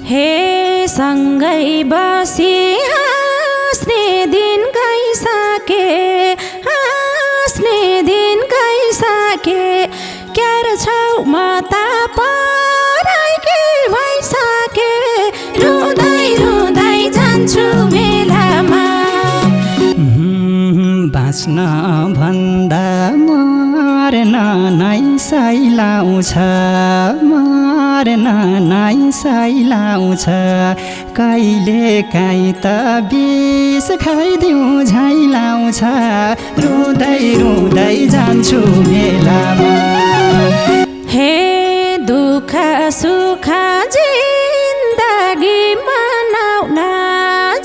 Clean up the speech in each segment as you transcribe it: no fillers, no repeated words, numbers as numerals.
हे सँगै बसी हाँस्ने दिन गइसके, हाँस्ने दिन गइसके, क्यार छौ म त पराइकी भइसके, रुँदै रुँदै जान्छु मेलामा। बाँच्न भन्दा मर्न नै सैलाउँछ, मर्न नै सैलाउँछ, कहिले काहीँ त विष खाइदिउँ झैलाउँछ, रुँदै रुँदै जान्छु मेलामा। हे दुःख सुख जिन्दगी मनाउन,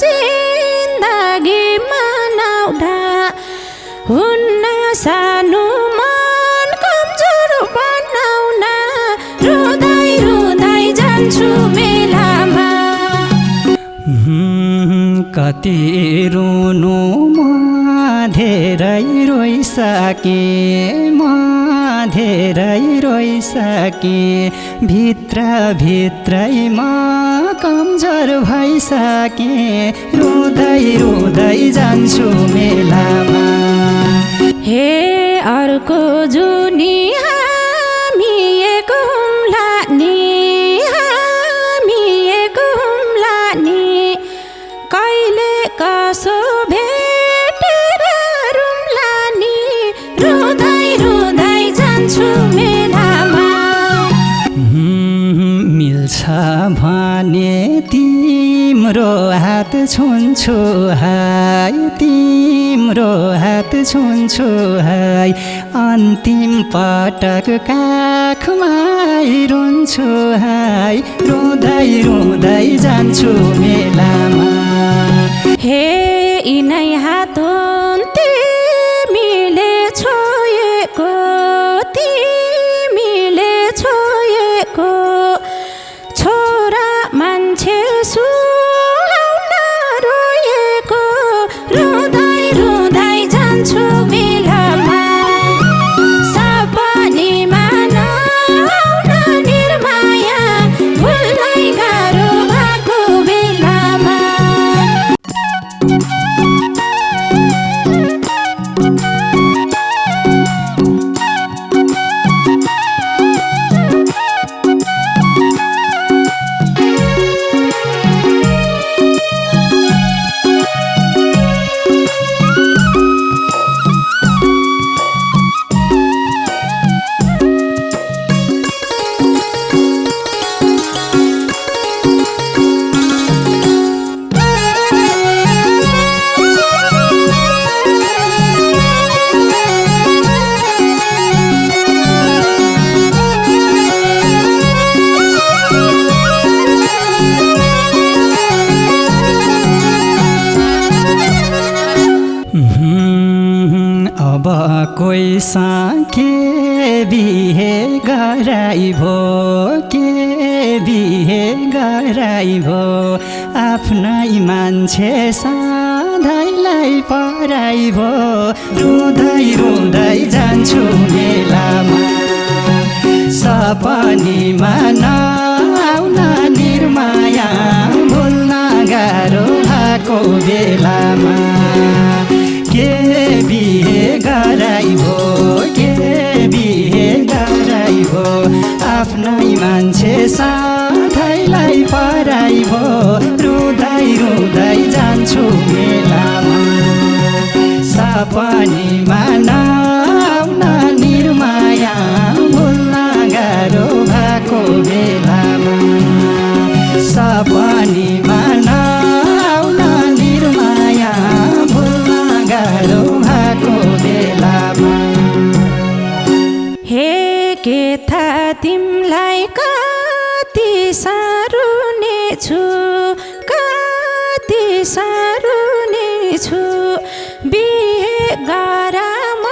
जिन्दगी मनाउन, हुन्न सानो मन कमजोर बनाउन, रुँदै रुँदै जान्छु मेलामा। कति रुनु म धेरै रोइसके, म धेरै रोइसके, भित्र भित्रै म कमजोर भइसके, रुँदै रुँदै जान्छु मेलामा। हे अर्को जुनी हामी एक हुम्ला नि, हामी एक हुम्ला नि, कहिले कसो भेटेर रुम्ला नि, रुँदै रुँदै जान्छु मेलामा। मिल्छ भने तिम्रो हात छुन्छु हाय, तिम्रो हात छुन्छु हाय, अन्तिम पटक काखमा रुन्छु हाय, रुँदै रुँदै जान्छु मेलामा। हे यिनै हात हुन् तिमीले छोएको, तिमीले छोएको, छोरा मान्छे सुहाउन रोएको, रुँदै रुँदै जान्छु मेलामा। सपनीमा नआउन निर्माया, भुल्नै गाह्रो भएको बेलामा। अब कोही साके बिहे गराइभो, के बिहे गराइभो, आफ्नै मान्छे सधैँलाई पराइभो, रुँदै रुँदै जान्छु मेलामा। सपनीमा नआउन निर्माया, भुल्न गाह्रो भएको बेलामा। के बिहे गराइभो, के बिहे गराइभो, आफ्नै मान्छे सधैँलाई पराइभो, रुँदै रुँदै जान्छु मेलामा। सपनीमा नआउन निर्माया, भुल्न गाह्रो भएको बेलामा। सपनीमा नआउन निर्माया, भुल्न गाह्रो भएको बेलामा। हे के थाहा तिमलाई कति सारुने छु, कति सारुने छु, बिहे गरा म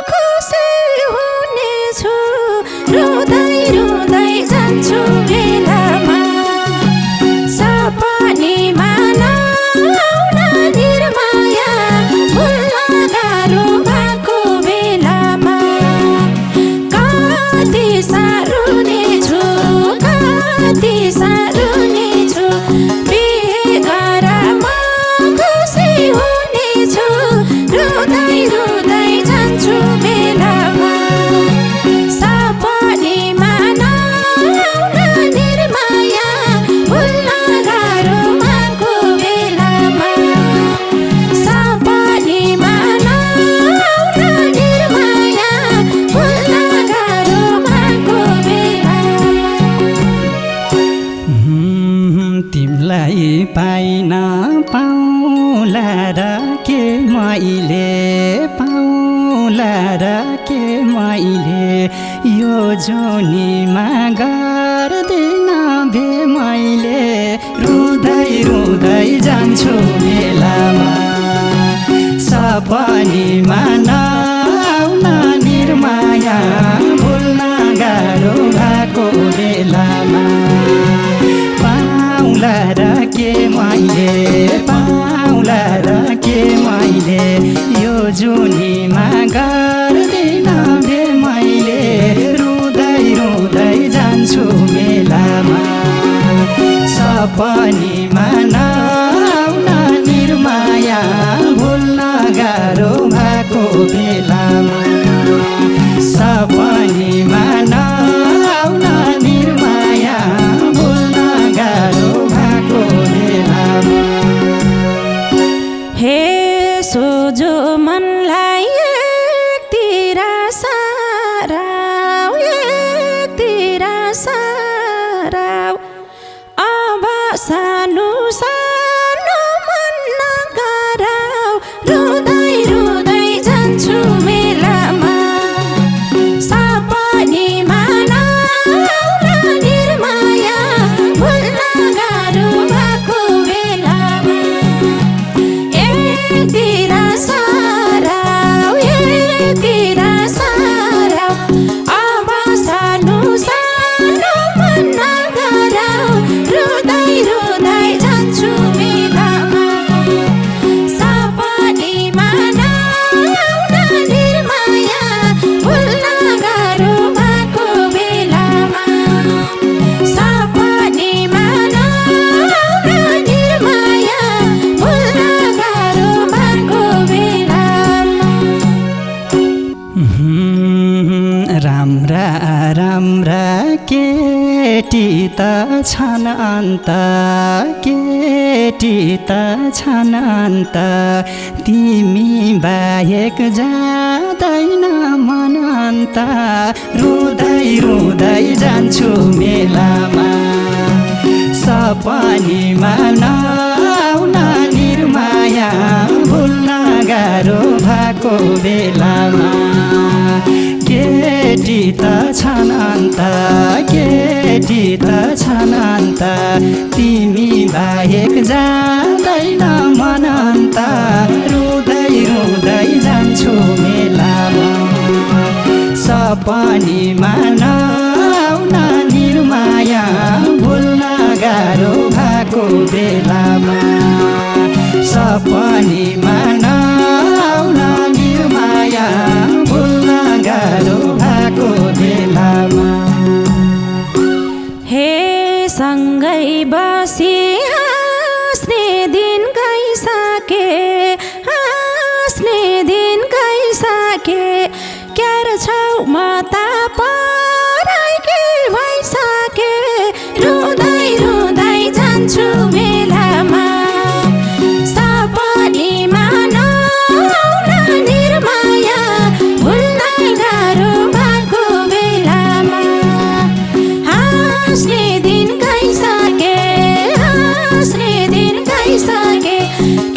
खुसी हुनेछु, रुँदै रुँदै जान्छु मेलामा। सपनीमा नआउन निर्माया, भुल्न गाह्रो भएको बेलामा। कति सारुने छु, कति सारुने पराई पाइन पाउला र के मैले पाउला र के मैले यो जोनीमा गर्दिन भे मैले रुँदै रुँदै जान्छु मेलामा सपनीमा नआउन निर्माया भुल्न गाह्रो भएको बेलामा पाउला र के मैले पाउला र के मैले यो जुनीमा गर्दिन भे मैले रुँदै रुँदै जान्छु मेलामा सपनीमा नआउन निर्माया भुल्न गाह्रो भएको बेलामा सपनीमा नआउन निर्माया भुल्न गाह्रो भएको बेलामा हे सोझो मनलाई एकतिर साराउ एकतिर साराउ अब सानो सानो मन नगराउ रुँदै रुँदै जान्छु मेलामा सपनीमा नआउन निर्माया भुल्न गाह्रो भएको बेलामा एकतिर साराउ एकतिर साराउ अब सानो सानो मन नगराउ रुँदै रुँदै जान्छु मेलामा सपनीमा नआउन निर्माया भुल्न गाह्रो भएको बेलामा सपनीमा नआउन निर्माया भुल्न गाह्रो भएको बेलामा राम्रा राम्रा केटी त छन् अन्त केटी त छन् अन्त तिमी बाहेक जाँदैन मन अन्त रुँदै रुँदै जान्छु मेलामा सपनीमा नआउन निर्माया भुल्न गाह्रो भएको बेलामा केटी त छन् अन्त केटी त छन् अन्त तिमी बाहेक जाँदैन मन अन्त रुँदै रुँदै जान्छु मेलामा सपनीमा नआउन निर्माया भुल्न गाह्रो भएको बेलामा सपनीमा नआउन निर्माया भुल्न गाह्रो भएको बेलामा हे सँगै बसी हाँस्ने दिन गइसके हाँस्ने दिन गइसके क्यार छेउमा त पराइकी भइसके रुँदै रुँदै जान्छु मेलामा सपनीमा नआउन निर्माया भुल्न गाह्रो भएको बेलामा हाँस्ने दिन गइसके हाँस्ने दिन गइसके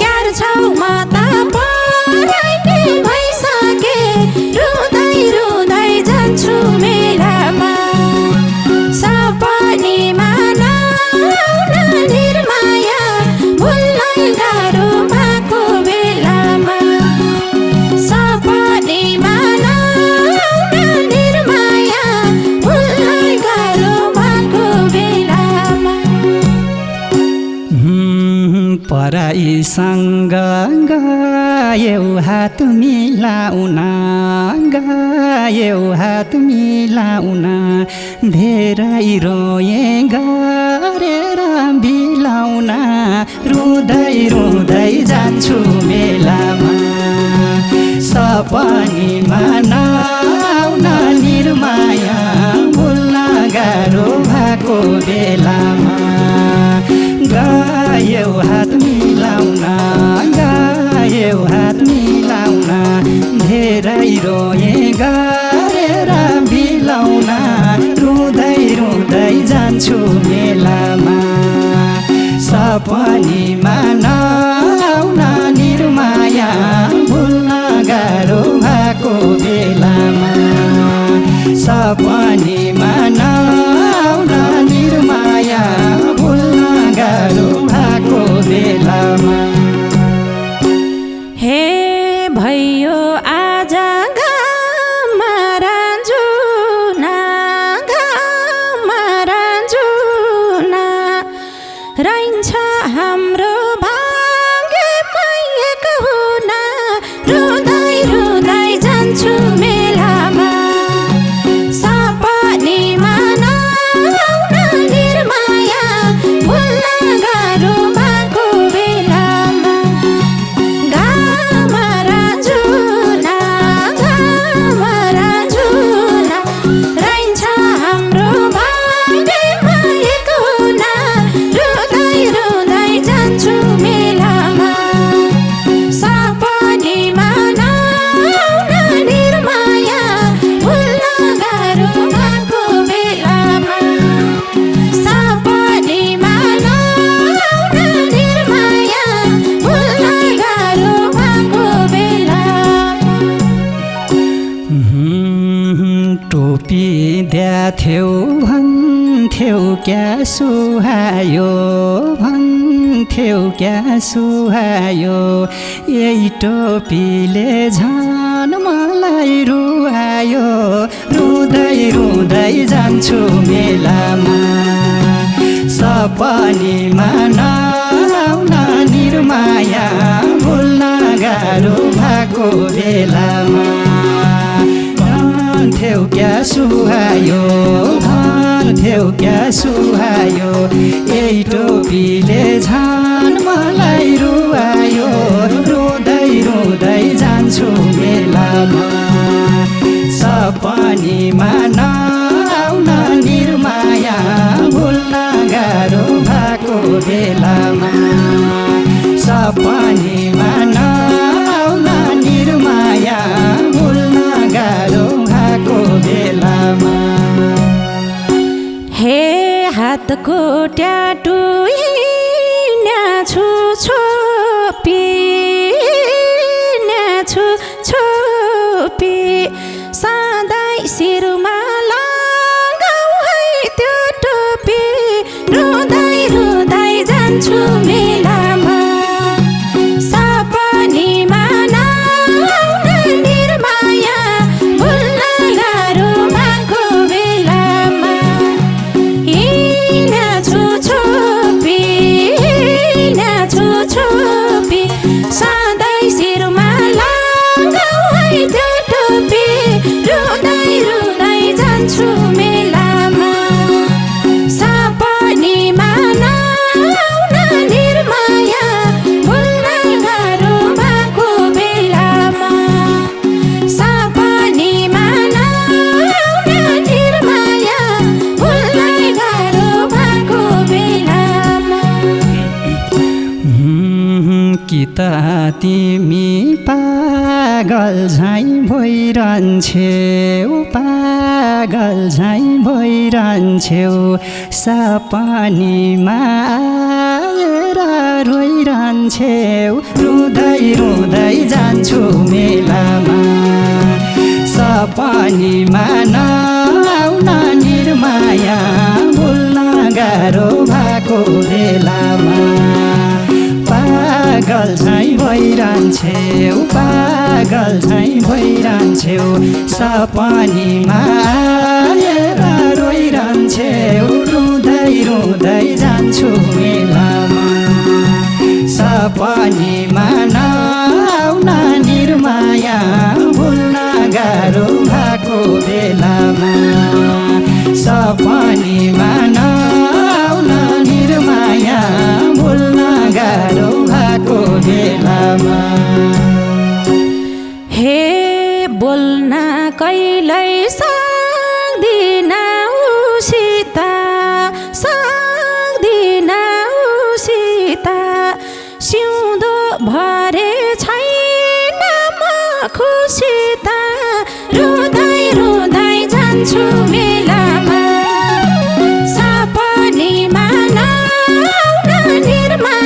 क्यार छेउमा त पराइकी भइसके रुँदै रुँदै जान्छु मेलामा सपनीमा नआउन निर्माया भुल्न गाह्रो भएको बेलामा सपनीमा नआउन निर्माया भुल्न गाह्रो भएको बेलामा पराईसँग गयौ हात मिलाउन गयौ हात मिलाउन धेरै रोए गरेर बिलाउन रुँदै रुँदै जान्छु मेलामा सपनीमा नआउन निर्माया भुल्न गाह्रो भएको बेलामा गयौ हात मिलाउन गयौ हात मिलाउन धेरै रोए गरेर बिलाउन रुँदै रुँदै जान्छु मेलामा सपनीमा नआउन निर्माया भुल्न गाह्रो भएको बेलामा सपनीमा नआउन निर्माया भुल्न गाह्रो भएको बेलामा हे भयो आज घाममा रान्जुना रहन्छ हाम्रो भाग्यमा एक हुन रुँदै रुँदै जान्छु मेलामा सपनीमा नआउन निर्माया भुल्न गाह्रो भएको बेलामा घाममा रान्जुना रहन्छ हाम्रो भाग्यमा एक हुन रुँदै रुँदै जान्छु मेलामा सपनीमा नआउन निर्माया भुल्न गाह्रो भएको बेलामा सपनीमा नआउन निर्माया भुल्न गाह्रो भएको बेलामा टोपी द्याथ्यौ भन्थ्यौ क्या सुहायो भन्थ्यौ क्या सुहायो यही टोपीले झन् मलाई रुवायो रुँदै रुँदै जान्छु मेलामा सपनीमा नआउन निर्माया भुल्न गाह्रो भएको बेलामा भन्थ्यौ क्या सुहायो भन्थ्यौ क्या सुहायो यही टोपीले झन् मलाई रुवायो रुँदै रुँदै जान्छु मेलामा सपनीमा नआउन निर्माया भुल्न गाह्रो भएको बेलामा सपनीमा नआउन निर्माया भुल्न गाह्रो भएको बेलामा हे हातको ट्याटु न्याछु छोपी सधैँ शिरमा लगाऊ है त्यो टोपी रुँदै रुँदै जान्छु मेलामा सपनीमा नआउन निर्माया भुल्न गाह्रो भएको बेलामा न्याछु छोपी सधैँ शिरमा लगाऊ है त्यो टोपी रुँदै रुँदै जान्छु मेलामा सपनीमा नआउन निर्माया भुल्न गाह्रो भएको बेलामा सपनीमा नआउन निर्माया भुल्न गाह्रो भएको बेलामा कि त तिमी पागल झैँ भइरहन्छौ पागल झैँ भइरहन्छौ सपनीमा आएर रोइरहन्छौ रुँदै रुँदै जान्छु मेलामा सपनीमा नआउन निर्माया भुल्न गाह्रो भएको बेलामा पागल झैँ भइरहन्छौ पागल झैँ भइरहन्छौ सपनीमा आएर रोइरहन्छौ रुँदै रुँदै जान्छु मेलामा सपनीमा नआउन निर्माया भुल्न गाह्रो भएको बेलामा सपनीमा नआउन निर्माया भुल्न गाह्रो भएको बेलामा हे बोल्न कहिल्यै सक्दिन उसित सिउँदो भरे छैन म खुसी त रुँदै रुँदै जान्छु मेलामा सपनीमा नआउन निर्माया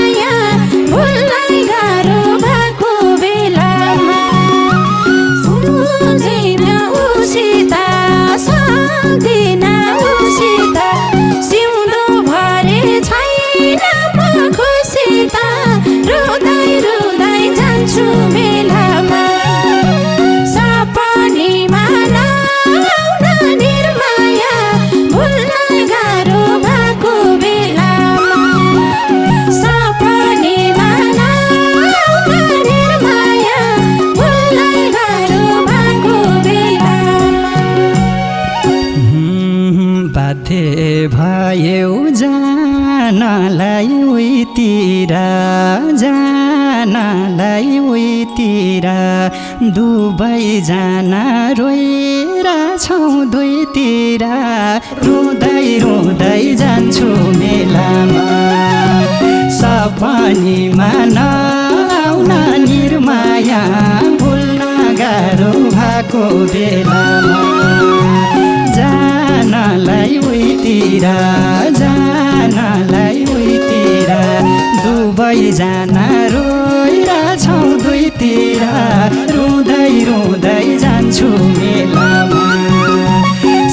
जानलाई उहीतिर दुवैजना रोइरहेछौँ दुईतिर रुँदै रुँदै जान्छु मेलामा सपनीमा नआउन निर्माया भुल्न गाह्रो भएको बेलामा जानलाई उहीतिर दुवैजना रोइरहेछौँ दुईतिर रुँदै रुँदै जान्छु मेलामा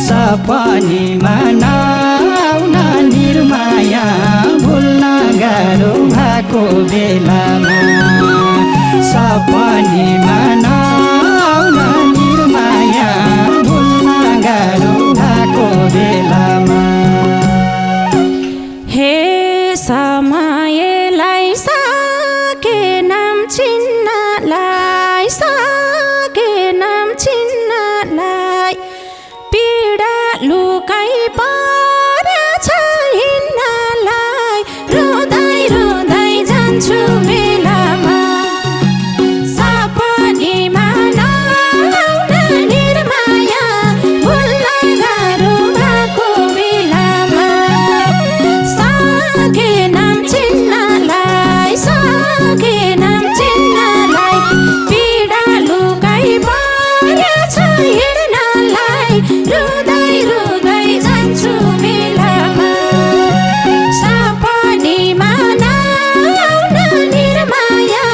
सपनीमा नआउन निर्माया भुल्न गाह्रो भएको बेलामा सपनीमा नआउन निर्माया भुल्न गाह्रो भएको बेलामा हे समयलाई सकेनम चिन्नलाई पीडा लुकाइ परेछ हिँड्नलाई रुँदै रुँदै जान्छु मेलामा सपनीमा नआउन निर्माया भुल्न गाह्रो भएको बेलामा सकेनम चिन्नलाई पीडा लुकाइ परेछ हिँड्नलाई रुँदै रुँदै जान्छु मेलामा सपनीमा नआउन निर्माया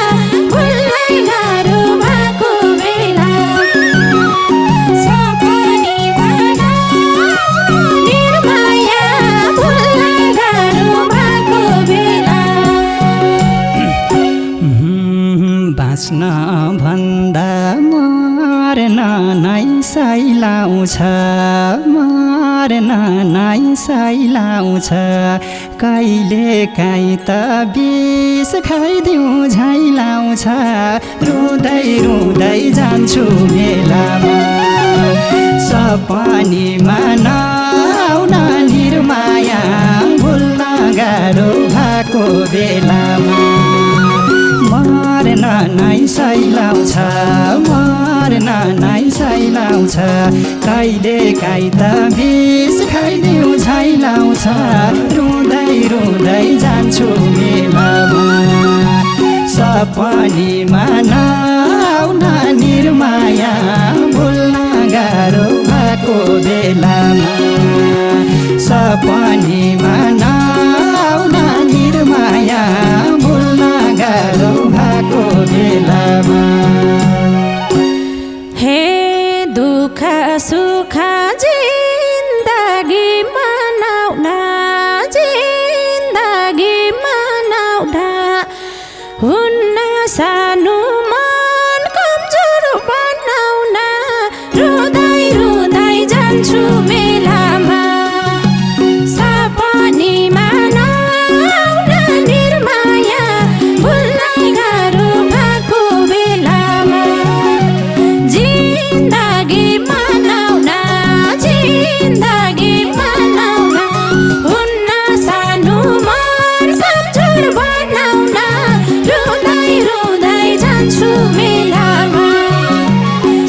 भुल्न गाह्रो भएको बेलामा सपनीमा नआउन निर्माया भुल्न गाह्रो भएको बेलामा बाँच्न भन्दा मर्न नै साइलाउँछ कहिले काहीँ त विष खाइदिउँ झैलाउँछ रुँदै रुँदै जान्छु मेलामा सपनीमा नआउन निर्माया भुल्न गाह्रो भएको बेलामा मर्न नै साइलाउँछ कहिले काहीँ त विष खाइदिउँ झैलाउँछ रुँदै रुँदै जान्छु मेलामा सपनीमा नआउन निर्माया भुल्न गाह्रो भएको बेलामा सपनीमा नआउन निर्माया भुल्न गाह्रो भएको बेलामा हे दुःख सुख जिन्दगी मनाउन हुन्न सानो मन कमजोर बनाउन रुँदै रुँदै जान्छु मेलामा सपनीमा नआउन निर्माया भुल्न गाह्रो भएको बेलामा जिन्दगी मनाउन हुन्न सानो मन कमजोर बनाउन रुँदै रुँदै जान्छु मेलामा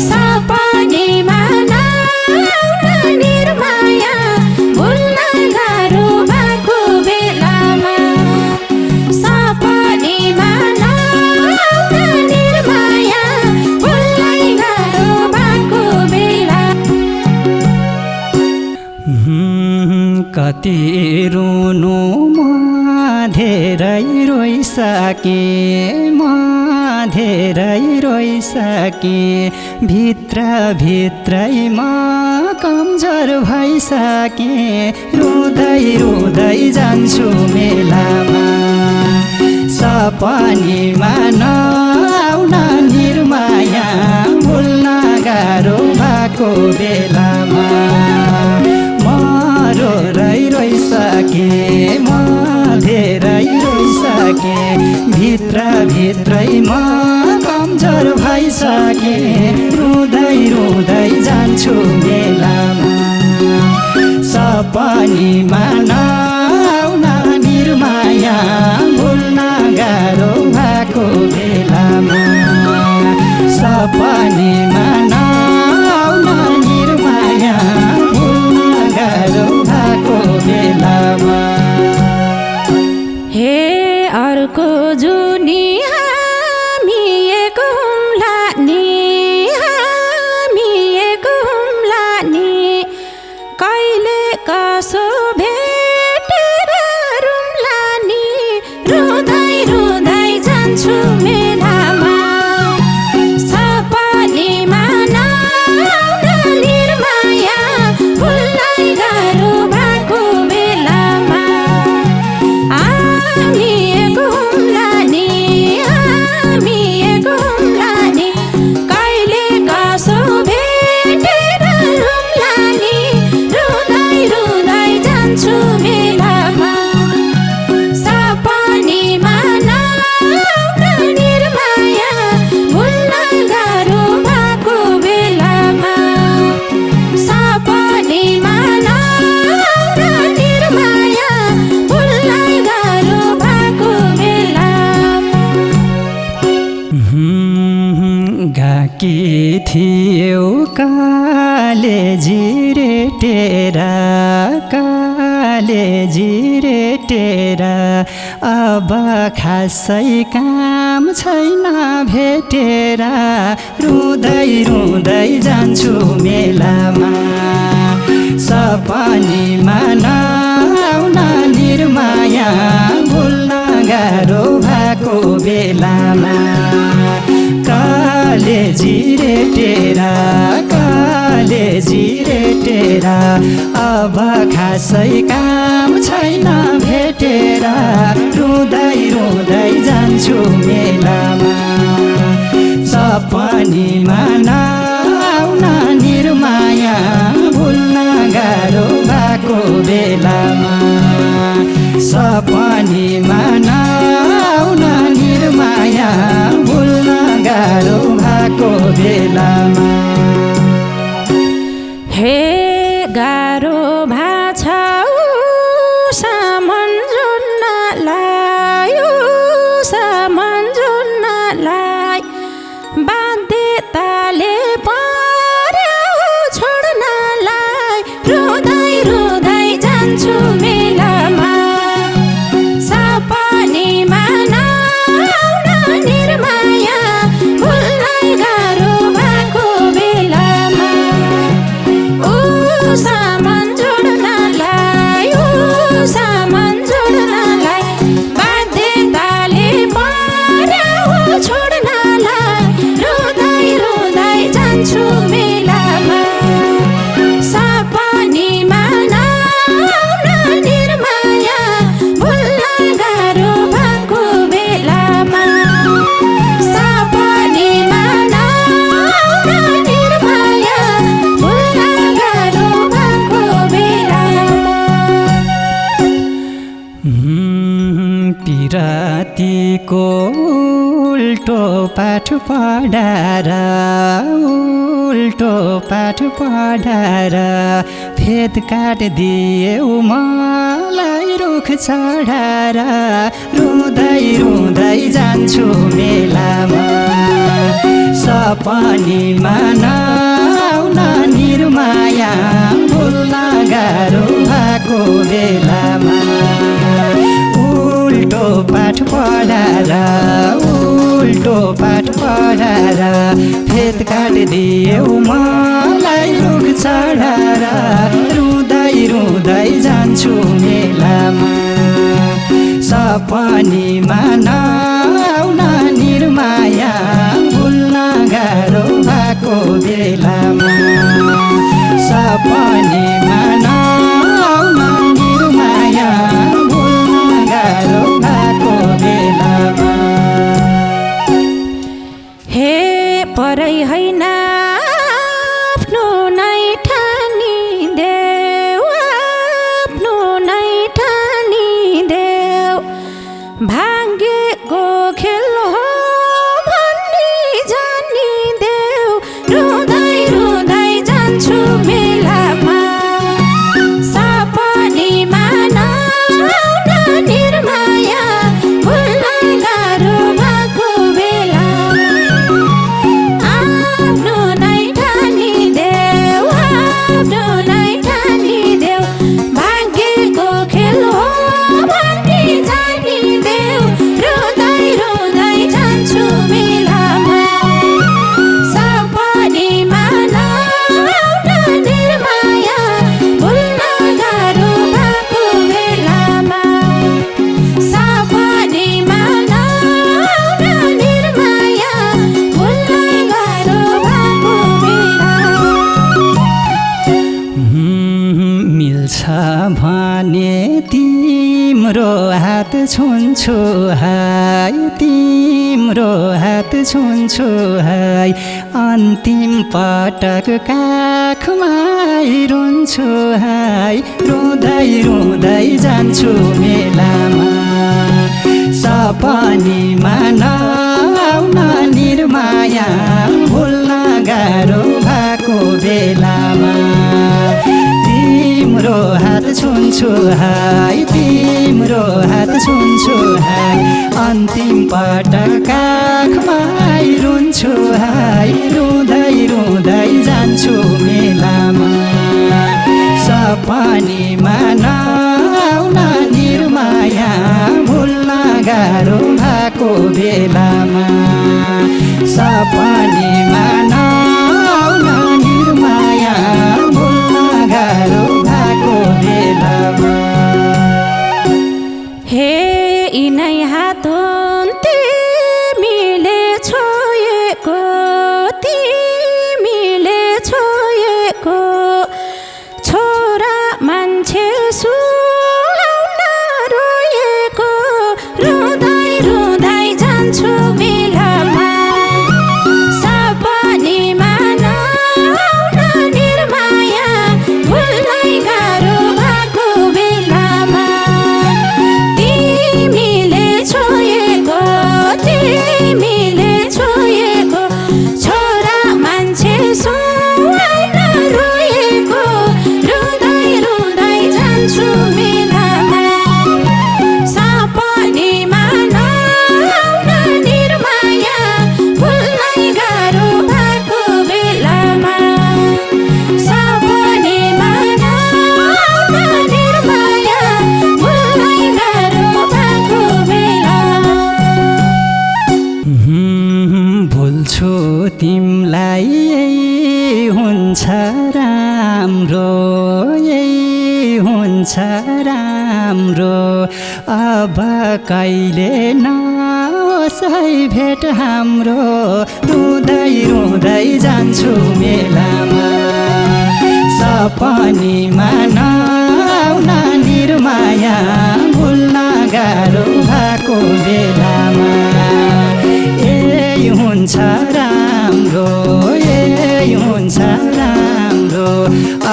सपनीमा नआउन निर्माया भुल्न गाह्रो भएको बेलामा सपनीमा नआउन निर्माया भुल्न गाह्रो भएको बेला कति रुनु म धेरै रोइसके भित्र भित्रै म कमजोर भइसके रुँदै रुँदै जान्छु मेलामा सपनीमा नआउन निर्माया भुल्न गाह्रो भएको बेलामा म रोइसके म धेरै रोइसके भित्र भित्रै म कमजोर भइसके रुँदै रुँदै जान्छु मेलामा सपनीमा नआउन घरको जुनी हामी एक हुम्ला नि हामी एक हुम्ला नि कहिले कसो भेटेर रुम्ला नि रुँदै रुँदै जान्छु मेलामा सपनीमा नआउन निर्माया भुल्दै गाह्रो भएको बेलामा हामी एक हुम्ला नि हामी एक हुम्ला नि कहिले कसो भेटेर रुम्ला नि रुँदै रुँदै जान्छु मेलामा सपनीमा नआउन निर्माया भुल्न गाह्रो भएको बेलामा सपनीमा नआउन निर्माया भुल्न गाह्रो भएको बेलामा गाकी थियौ कालेजी रेटेरा अब खासै काम छैन भेटेरा रुँदै रुँदै जान्छु मेलामा सपनीमा नआउन निर्माया भुल्न गाह्रो भएको बेलामा कालेजी रेटेरा अब खासै काम छैन भेटेरा रुँदै रुँदै जान्छु मेलामा सपनीमा नआउन निर्माया भुल्न गाह्रो भएको बेलामा सपनीमा नआउन निर्माया भुल्न गाह्रो भएको बेलामा हे गाह्रो भाछा सामान जुन्नलाई बाध्यताले पर्यो छोड्नलाई रुँदै रुँदै जान्छु मेलामा सपनीमा नआउन निर्माया भुल्न गाह्रो भएको बेलामा सामान जोड्नलाई बाध्यताले पर्यो छोड्नलाई रुँदै रुँदै जान्छु मेलामा सपनीमा नआउन निर्माया भुल्न गाह्रो भएको बेलामा सपनीमा नआउन निर्माया भुल्न गाह्रो भएको बेलामा पिरातीको उल्टो पाठ पढाएर भेद काटिदियौ मलाई रुख चढाएर रुँदै रुँदै जान्छु मेलामा सपनीमा नआउन निर्माया भुल्न गाह्रो भएको बेलामा उल्टो पाठ पढाएर भेद काटिदियौ मलाई रुख चढाएर रुँदै रुँदै जान्छु मेलामा सपनीमा नआउन निर्माया भुल्न गाह्रो भएको बेलामा सपनीमा नआउन निर्माया भुल्न गाह्रो भएको बेलामा हे परै होइन आफ्नो नै ठानिदेऊ भाग्यको खेल हो भन्ने जानिदेऊ रुँदै रुँदै जान्छु मेलामा सपनीमा नआउन निर्माया भुल्न गाह्रो भएको बेलामा आफ्नो नै ठानिदेऊ भाग्यको खेल हो भन्ने जानिदेऊ छुन्छु हाय तिम्रो हात छुन्छु हाय अन्तिम पटक काखमा रुन्छु हाय रुँदै रुँदै जान्छु मेलामा सपनीमा नआउन निर्माया भुल्न गाह्रो भएको बेलामा तिम्रो हात छुन्छु हाय तिम्रो हात छुन्छु हाय अन्तिम पटक काखमा रुन्छु हाय रुँदै रुँदै जान्छु मेलामा सपनीमा नआउन निर्माया भुल्न गाह्रो भएको बेलामा सपनीमा नआउन निर्माया भुल्न गाह्रो भएको बेलामा हे यिनै हात हुन् तिमीले छोएको छोरा मान्छे सुहाउन रोएको रुँदै रुँदै जान्छु मेलामा सपनीमा नआउन निर्माया भुल्नै गाह्रो भएको बेलामा तिमीले छोएको छोरा मान्छे सुहाउन रोएको रुँदै रुँदै जान्छु मेलामा सपनीमा नआउन निर्माया भुल्नै गाह्रो भएको बेलामा सपनीमा नआउन निर्माया भुल्नै गाह्रो भएको बेलामा भुल्छु तिमलाई यही हुन्छ राम्रो यही हुन्छ राम्रो अब कहिले नहोस् है भेट हाम्रो रुँदै रुँदै जान्छु मेलामा सपनीमा नआउन निर्माया भुल्न गाह्रो भएको बेलामा यही हुन्छ राम्रो यही हुन्छ राम्रो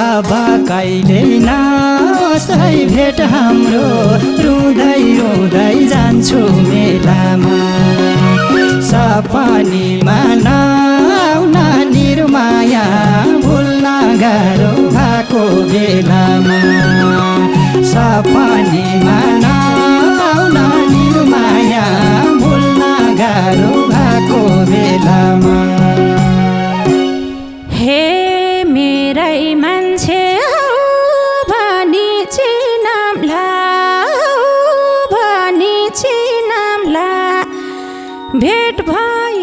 अब कहिले नहोस् है भेट हाम्रो रुँदै रुँदै जान्छु मेलामा सपनीमा नआउन निर्माया भुल्न गाह्रो भएको बेलामा सपनीमा नआउन निर्माया भुल्न गाह्रो भएको बेलामा हे मेरै मान्छे हौ भनी चिनाम्ला भेट भयो